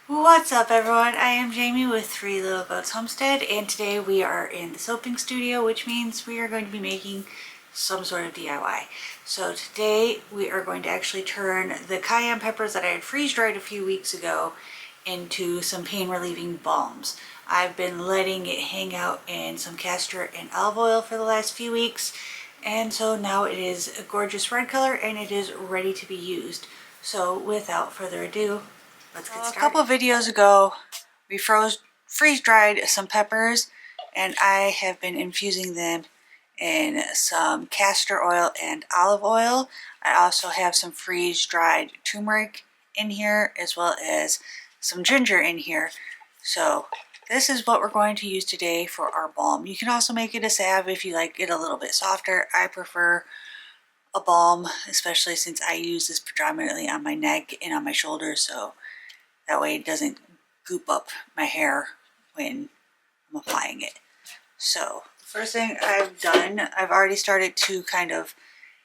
What's up everyone? I am Jamie with Three Little Goats Homestead, and today we are in the soaping studio, which means we are going to be making some sort of DIY. So today we are going to actually turn the cayenne peppers that I had freeze dried a few weeks ago into some pain relieving balms. I've been letting it hang out in some castor and olive oil for the last few weeks, and so now it is a gorgeous red color and it is ready to be used. So without further ado, let's get started. A couple of videos ago, we freeze dried some peppers, and I have been infusing them in some castor oil and olive oil. I also have some freeze dried turmeric in here, as well as some ginger in here. So this is what we're going to use today for our balm. You can also make it a salve if you like it a little bit softer. I prefer a balm, especially since I use this predominantly on my neck and on my shoulders, so that way it doesn't goop up my hair when I'm applying it. So the first thing I've done, I've already started to kind of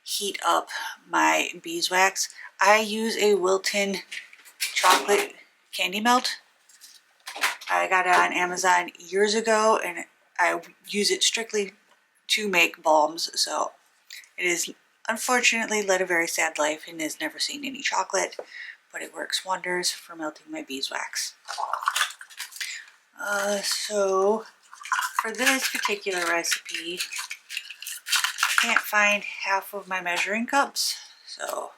heat up my beeswax. I use a Wilton chocolate candy melt. I got it on Amazon years ago, and I use it strictly to make balms. So it is unfortunately led a very sad life and has never seen any chocolate, but it works wonders for melting my beeswax. So for this particular recipe, I can't find half of my measuring cups, so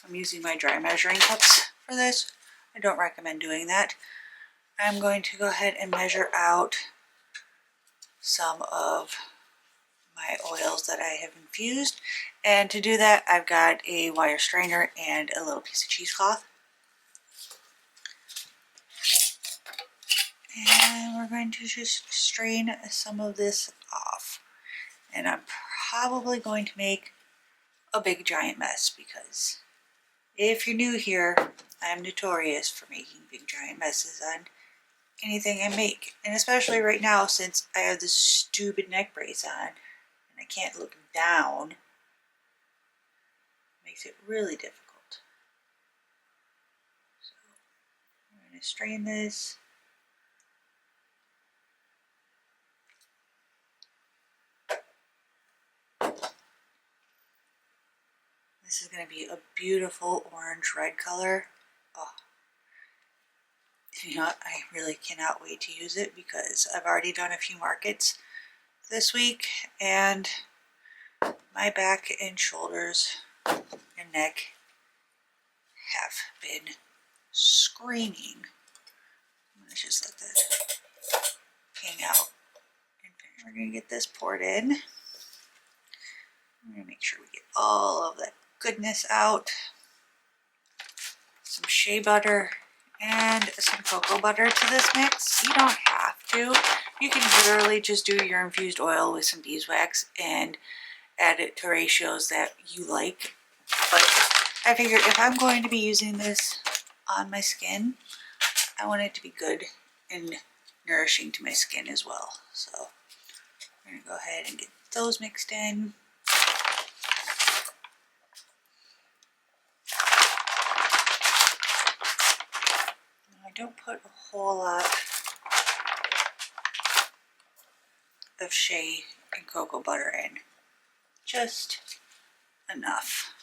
I'm using my dry measuring cups for this. I don't recommend doing that. I'm going to go ahead and measure out some of my oils that I have infused, and to do that I've got a wire strainer and a little piece of cheesecloth. And we're going to just strain some of this off. And I'm probably going to make a big giant mess, because if you're new here, I'm notorious for making big giant messes on anything I make. And especially right now, since I have this stupid neck brace on and I can't look down, it makes it really difficult. So I'm going to strain this. This is going to be a beautiful orange-red color. Oh, you know what? I really cannot wait to use it, because I've already done a few markets this week, and my back and shoulders and neck have been screaming. I'm going to just let this hang out and finish. We're going to get this poured in. I'm going to make sure we get all of that goodness out. Some shea butter and some cocoa butter to this mix. You don't have to. You can literally just do your infused oil with some beeswax and add it to ratios that you like. But I figured if I'm going to be using this on my skin, I want it to be good and nourishing to my skin as well. So I'm going to go ahead and get those mixed in. I don't put a whole lot of shea and cocoa butter in, just enough.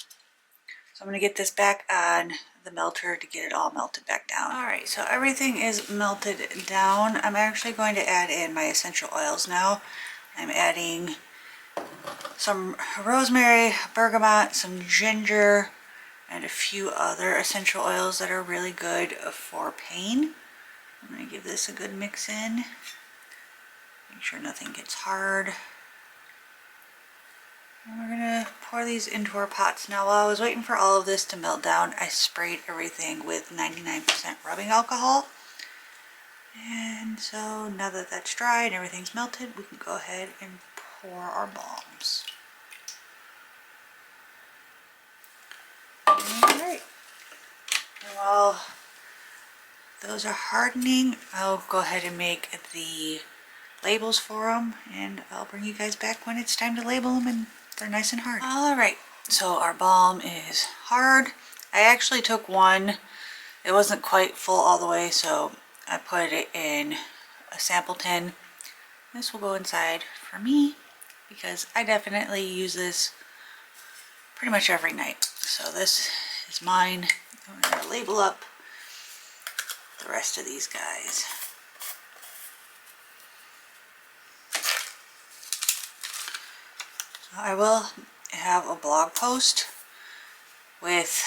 So I'm going to get this back on the melter to get it all melted back down. Alright, so everything is melted down. I'm actually going to add in my essential oils now. I'm adding some rosemary, bergamot, some ginger, and a few other essential oils that are really good for pain. I'm going to give this a good mix in. Make sure nothing gets hard. And we're going to pour these into our pots. Now, while I was waiting for all of this to melt down, I sprayed everything with 99% rubbing alcohol. And so now that that's dry and everything's melted, we can go ahead and pour our balms. Alright. And while those are hardening, I'll go ahead and make the labels for them, and I'll bring you guys back when it's time to label them and they're nice and hard. Alright, so our balm is hard. I actually took one It wasn't quite full all the way, so I put it in a sample tin. This will go inside for me because I definitely use this pretty much every night. So this is mine. I'm going to label up the rest of these guys. I will have a blog post with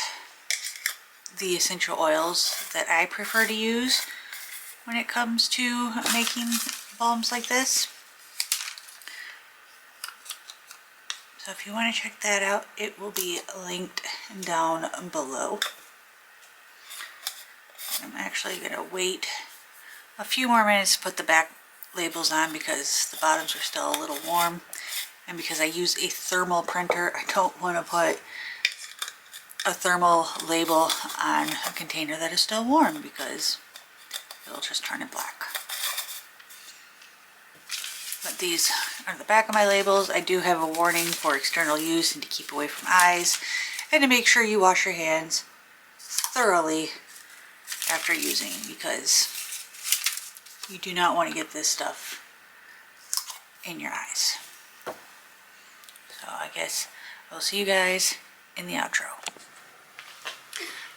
the essential oils that I prefer to use when it comes to making balms like this. So if you want to check that out, it will be linked down below. I'm actually going to wait a few more minutes to put the back labels on because the bottoms are still a little warm. And because I use a thermal printer, I don't want to put a thermal label on a container that is still warm because it'll just turn it black. But these are the back of my labels. I do have a warning for external use and to keep away from eyes and to make sure you wash your hands thoroughly after using, because you do not want to get this stuff in your eyes. So I guess I'll see you guys in the outro.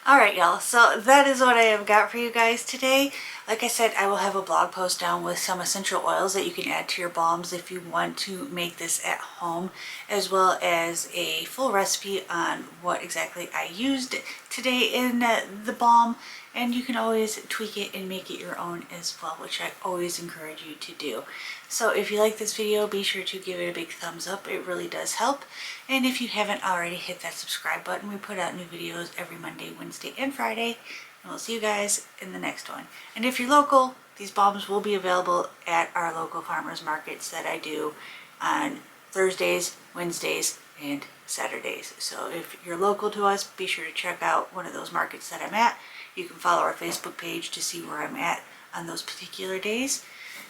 Alright y'all, so that is what I have got for you guys today. Like I said, I will have a blog post down with some essential oils that you can add to your balms if you want to make this at home, as well as a full recipe on what exactly I used today in the balm. And you can always tweak it and make it your own as well, which I always encourage you to do. So if you like this video, be sure to give it a big thumbs up. It really does help. And if you haven't already, hit that subscribe button. We put out new videos every Monday, Wednesday, and Friday. And we'll see you guys in the next one. And if you're local, these balms will be available at our local farmers markets that I do on Thursdays, Wednesdays, and Saturdays. So if you're local to us, be sure to check out one of those markets that I'm at. You can follow our Facebook page to see where I'm at on those particular days.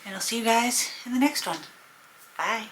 And I'll see you guys in the next one. Bye.